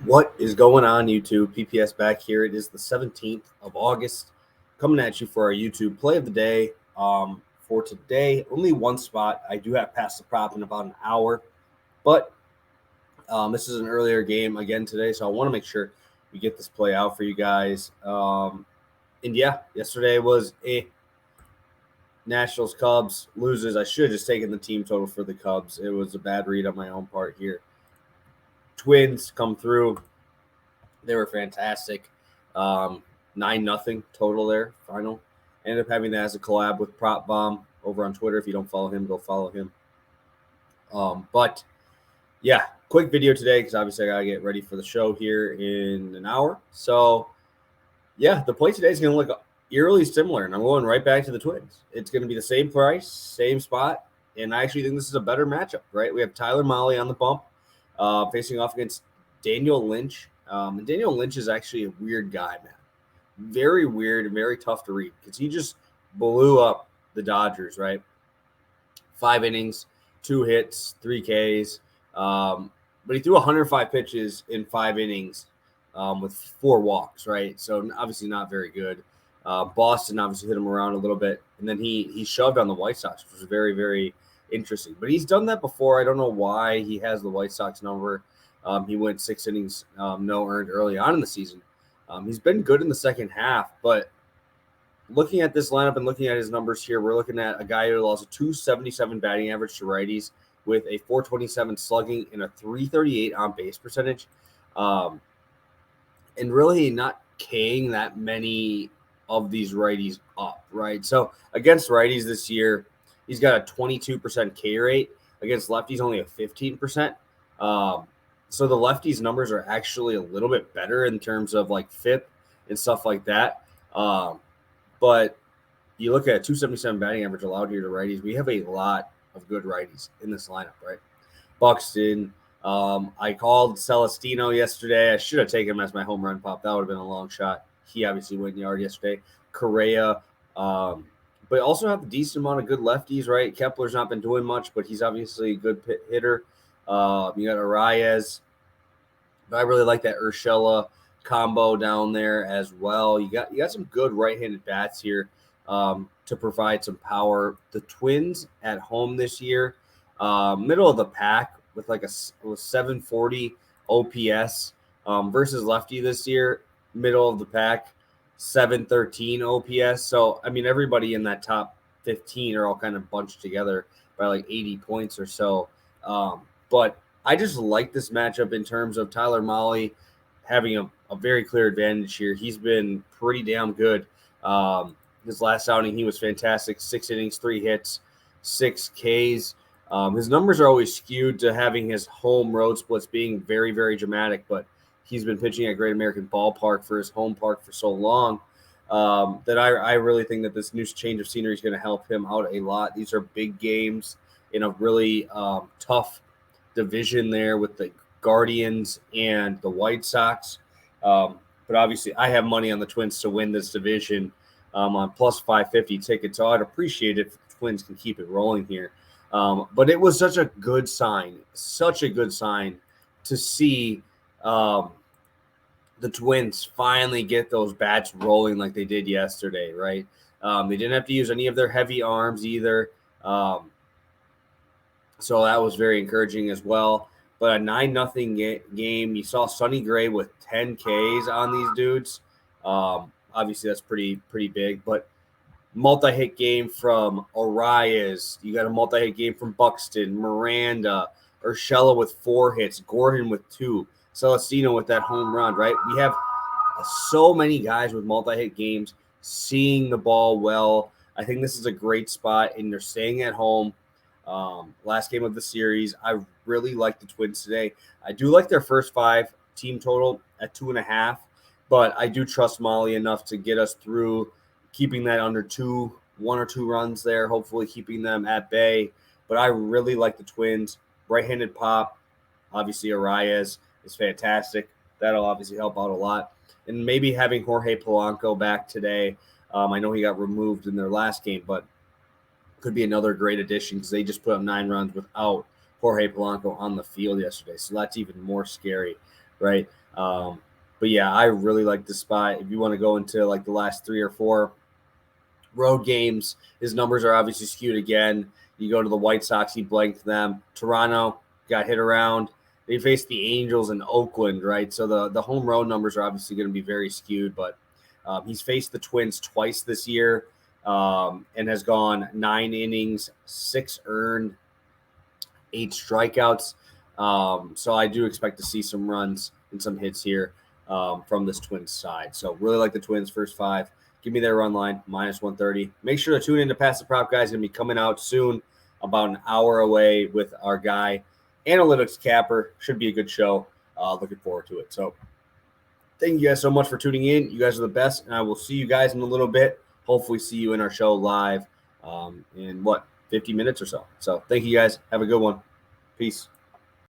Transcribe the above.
What is going on, YouTube? PPS back here. It is the 17th of August, coming at you for our YouTube play of the day. For today, only one spot. I do have Pass the Prop in about an hour, but this is an earlier game again today, so I want to make sure we get this play out for you guys. And yeah, yesterday was a Nationals Cubs loses. I should have just taken the team total for the Cubs. It was a bad read on my own part here. Twins come through. They were fantastic. 9-0 total there, final. Ended up having that as a collab with Prop Bomb over on Twitter. If you don't follow him, go follow him. But yeah, quick video today because obviously I got to get ready for the show here in an hour. So yeah, the play today is going to look eerily similar, and I'm going right back to the Twins. It's going to be the same price, same spot, and I actually think this is a better matchup, right? We have Tyler Mahle on the bump facing off against Daniel Lynch. And Daniel Lynch is actually a weird guy, man. Very weird and very tough to read because he just blew up the Dodgers, right? 5 innings, 2 hits, 3 Ks. But he threw 105 pitches in 5 innings with 4 walks, right? So obviously not very good. Boston obviously hit him around a little bit. And then he shoved on the White Sox, which was very, very interesting. But he's done that before. I don't know why he has the White Sox number. He went 6 innings, no earned early on in the season. He's been good in the second half, but looking at this lineup and looking at his numbers here, we're looking at a guy who allows a 277 batting average to righties with a 427 slugging and a 338 on base percentage. And really not K'ing that many of these righties up, right? So against righties this year, he's got a 22% K rate. Against lefties, only a 15%. So the lefties numbers are actually a little bit better in terms of like FIP and stuff like that. But you look at 277 batting average allowed here to righties. We have a lot of good righties in this lineup, right? Buxton. I called Celestino yesterday. I should have taken him as my home run pop. That would have been a long shot. He obviously went yard yesterday. Correa. But also have a decent amount of good lefties, right? Kepler's not been doing much, but he's obviously a good hitter. You got Arias. But I really like that Urshela combo down there as well. You got some good right-handed bats here to provide some power. The Twins at home this year, middle of the pack with like a 740 OPS versus lefty this year, middle of the pack, 713 OPS. So I mean, everybody in that top 15 are all kind of bunched together by like 80 points or so. But I just like this matchup in terms of Tyler Mahle having a very clear advantage here. He's been pretty damn good. His last outing, he was fantastic. 6 innings, 3 hits, 6 Ks. His numbers are always skewed to having his home road splits being very, very dramatic, but he's been pitching at Great American Ballpark for his home park for so long that I really think that this new change of scenery is going to help him out a lot. These are big games in a really tough division there with the Guardians and the White Sox. But obviously, I have money on the Twins to win this division on plus 550 tickets, so I'd appreciate it if the Twins can keep it rolling here. But it was such a good sign to see the Twins finally get those bats rolling like they did yesterday, right? They didn't have to use any of their heavy arms either. So that was very encouraging as well. But a 9-0 game. You saw Sonny Gray with 10 Ks on these dudes. Obviously, that's pretty big. But multi-hit game from Arias. You got a multi-hit game from Buxton, Miranda, Urshela with 4 hits, Gordon with 2, Celestino with that home run, right? We have so many guys with multi-hit games seeing the ball well. I think this is a great spot, and they're staying at home. Last game of the series. I really like the Twins today. I do like their first 5 team total at 2.5, but I do trust Mahle enough to get us through, keeping that under 1 or 2 runs there, hopefully keeping them at bay. But I really like the Twins. Right-handed pop, obviously Arias is fantastic. That'll obviously help out a lot. And maybe having Jorge Polanco back today. I know he got removed in their last game, but could be another great addition because they just put up 9 runs without Jorge Polanco on the field yesterday. So that's even more scary. right? But yeah, I really like this spot. If you want to go into like the last 3 or 4 road games, his numbers are obviously skewed again. You go to the White Sox, he blanked them. Toronto got hit around. They faced the Angels in Oakland, right? So the home road numbers are obviously going to be very skewed, but he's faced the Twins twice this year and has gone 9 innings, 6 earned, 8 strikeouts. So I do expect to see some runs and some hits here from this Twins side. So really like the Twins first 5. Give me their run line, -130. Make sure to tune in to Pass the Prop, guys. Going to be coming out soon, about an hour away with our guy, Analytics Capper. Should be a good show. Looking forward to it. So thank you guys so much for tuning in. You guys are the best, and I will see you guys in a little bit. Hopefully see you in our show live in 50 minutes or so. So thank you guys. Have a good one. Peace.